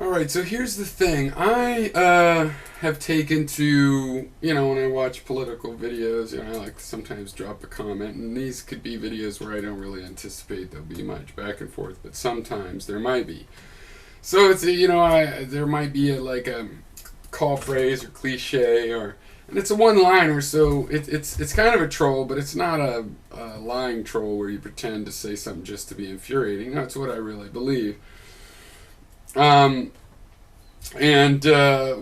Alright, so here's the thing. I have taken to, when I watch political videos, I like to sometimes drop a comment, and these could be videos where I don't really anticipate there'll be much back and forth, but sometimes there might be. So it's, there might be like a call phrase or cliche, and it's a one-liner, so it's kind of a troll, but it's not a lying troll where you pretend to say something just to be infuriating. That's what I really believe. Um, and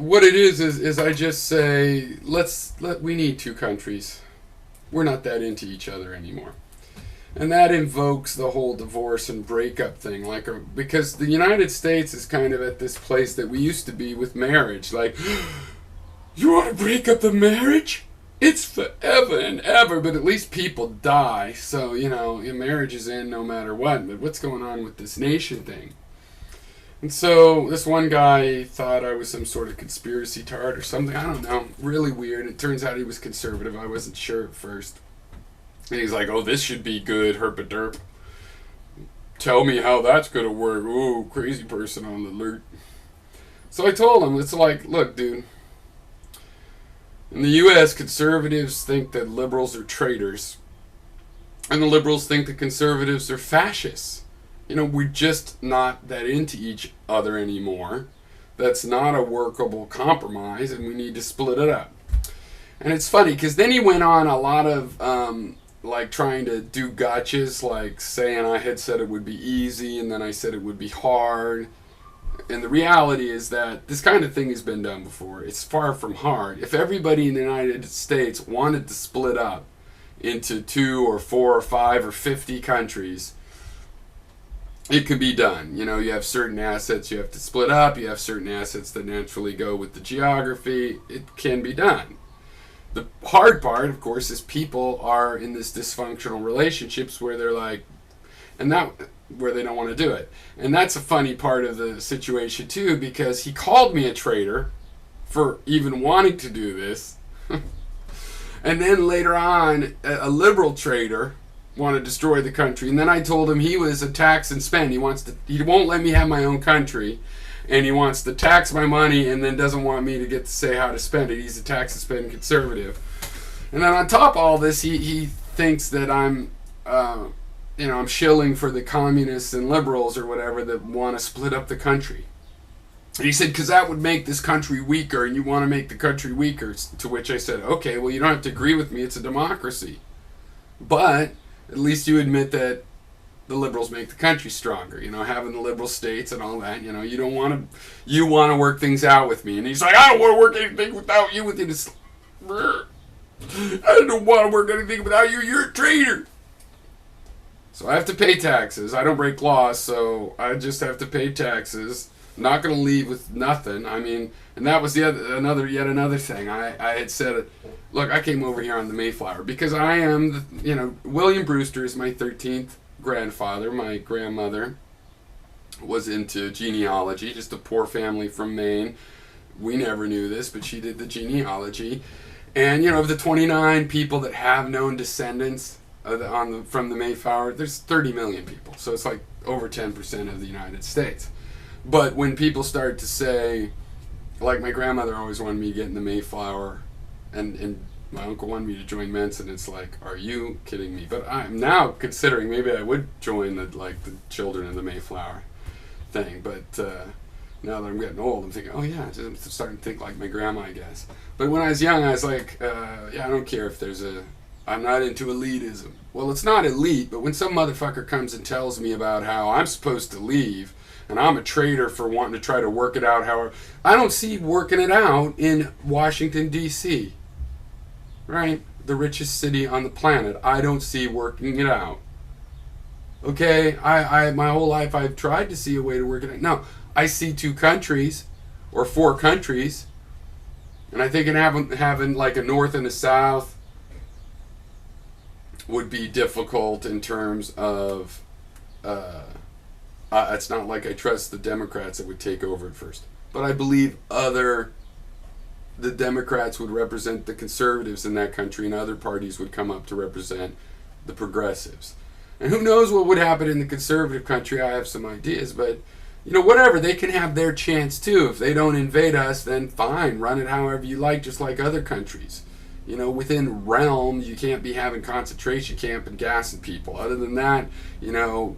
what it is I just say we need two countries. We're not that into each other anymore, and that invokes the whole divorce and breakup thing. Because the United States is kind of at this place that we used to be with marriage. Like, you want to break up the marriage? It's forever and ever, but at least people die. So marriage is in no matter what. But what's going on with this nation thing? And so this one guy thought I was some sort of conspiracy tart or something. I don't know. Really weird. It turns out he was conservative. I wasn't sure at first. And he's like, oh, this should be good, herpaderp. Tell me how that's going to work. Ooh, crazy person on the alert. So I told him, it's like, look, dude. In the U.S., conservatives think that liberals are traitors. And the liberals think that conservatives are fascists. We're just not that into each other anymore. That's not a workable compromise, and we need to split it up. And it's funny, because then he went on a lot of, trying to do gotchas, like saying I had said it would be easy, and then I said it would be hard. And the reality is that this kind of thing has been done before. It's far from hard. If everybody in the United States wanted to split up into 2 or 4 or 5 or 50 countries, it could be done. You have certain assets you have to split up. You have certain assets that naturally go with the geography. It can be done. The hard part, of course, is people are in this dysfunctional relationships where they're like, where they don't want to do it. And that's a funny part of the situation too, because he called me a traitor for even wanting to do this. And then later on, a liberal traitor want to destroy the country, and then I told him he was a tax and spend. He won't let me have my own country, and he wants to tax my money, and then doesn't want me to get to say how to spend it. He's a tax and spend conservative, and then on top of all this, he thinks that I'm shilling for the communists and liberals or whatever that want to split up the country. And he said, because that would make this country weaker, and you want to make the country weaker. To which I said, okay, well, you don't have to agree with me. It's a democracy, but at least you admit that the liberals make the country stronger, having the liberal states and all that, you want to work things out with me. And he's like, I don't want to work anything without you. I don't want to work anything without you. You're a traitor. So I have to pay taxes. I don't break laws, so I just have to pay taxes. I'm not going to leave with nothing. And that was yet another thing. I had said, look, I came over here on the Mayflower because I am, William Brewster is my 13th grandfather. My grandmother was into genealogy, just a poor family from Maine. We never knew this, but she did the genealogy. And, of the 29 people that have known descendants from the Mayflower, there's 30 million people. So it's like over 10% of the United States. But when people start to say, like my grandmother always wanted me to get in the Mayflower, and my uncle wanted me to join Mensa, it's like, are you kidding me? But I'm now considering maybe I would join the Children of the Mayflower thing. But now that I'm getting old, I'm thinking, oh yeah, I'm starting to think like my grandma, I guess. But when I was young, I was like, yeah, I don't care if I'm not into elitism. Well, it's not elite, but when some motherfucker comes and tells me about how I'm supposed to leave, and I'm a traitor for wanting to try to work it out, however, I don't see working it out in Washington, D.C., right? The richest city on the planet. I don't see working it out. Okay, I my whole life I've tried to see a way to work it out. No, I see 2 countries or 4 countries, and I think having like a north and a south would be difficult in terms of it's not like I trust the Democrats that would take over at first, but I believe the Democrats would represent the conservatives in that country, and other parties would come up to represent the progressives. And who knows what would happen in the conservative country? I have some ideas, but whatever, they can have their chance too. If they don't invade us, then fine, run it however you like, just like other countries. Within realm, you can't be having concentration camp and gassing people. Other than that,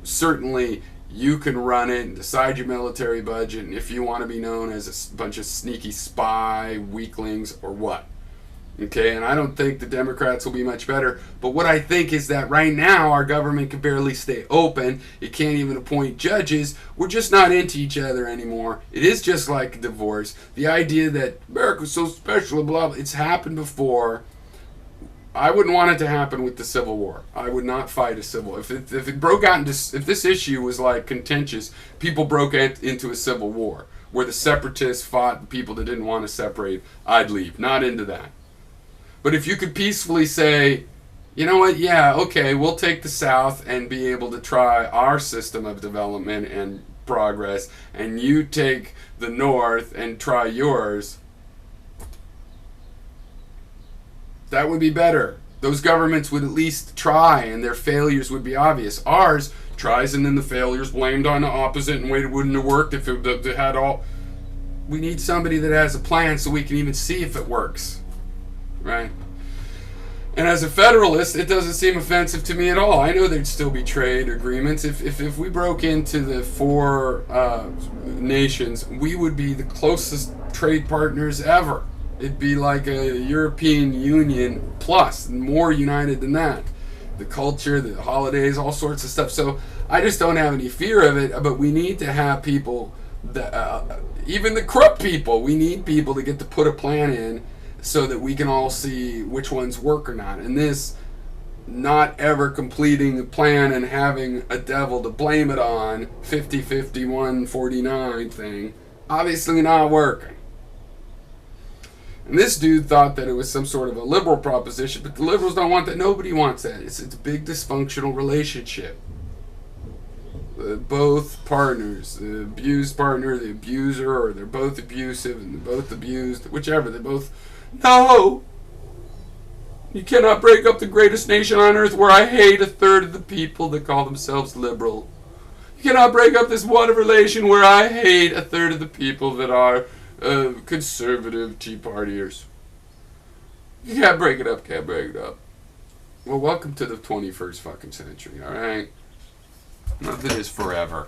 certainly you can run it and decide your military budget, and if you want to be known as a bunch of sneaky spy weaklings or what. Okay, and I don't think the Democrats will be much better. But what I think is that right now our government can barely stay open. It can't even appoint judges. We're just not into each other anymore. It is just like a divorce. The idea that America's so special, blah, blah, it's happened before. I wouldn't want it to happen with the Civil War. I would not fight a civil. If it broke out into, if this issue was like contentious, people broke into a civil war where the separatists fought the people that didn't want to separate, I'd leave. Not into that. But if you could peacefully say, you know what, yeah, okay, we'll take the South and be able to try our system of development and progress, and you take the North and try yours, that would be better. Those governments would at least try, and their failures would be obvious. Ours tries, and then the failures blamed on the opposite, and it wouldn't have worked if it had all. We need somebody that has a plan so we can even see if it works. Right? And as a federalist, it doesn't seem offensive to me at all. I know there'd still be trade agreements. If we broke into the four nations, we would be the closest trade partners ever. It'd be like a European Union plus, more united than that. The culture, the holidays, all sorts of stuff. So I just don't have any fear of it, but we need to have people, that, even the corrupt people, we need people to get to put a plan in so that we can all see which ones work or not. And this not ever completing the plan and having a devil to blame it on, 50-50, 149 thing, obviously not working. And this dude thought that it was some sort of a liberal proposition, but the liberals don't want that. Nobody wants that. It's a big dysfunctional relationship. Both partners, the abused partner, the abuser, or they're both abusive and they're both abused, whichever, they're both. No! You cannot break up the greatest nation on earth where I hate a third of the people that call themselves liberal. You cannot break up this wonderful relation where I hate a third of the people that are conservative Tea Partiers. You can't break it up, can't break it up. Well, welcome to the 21st fucking century, alright? Nothing is forever.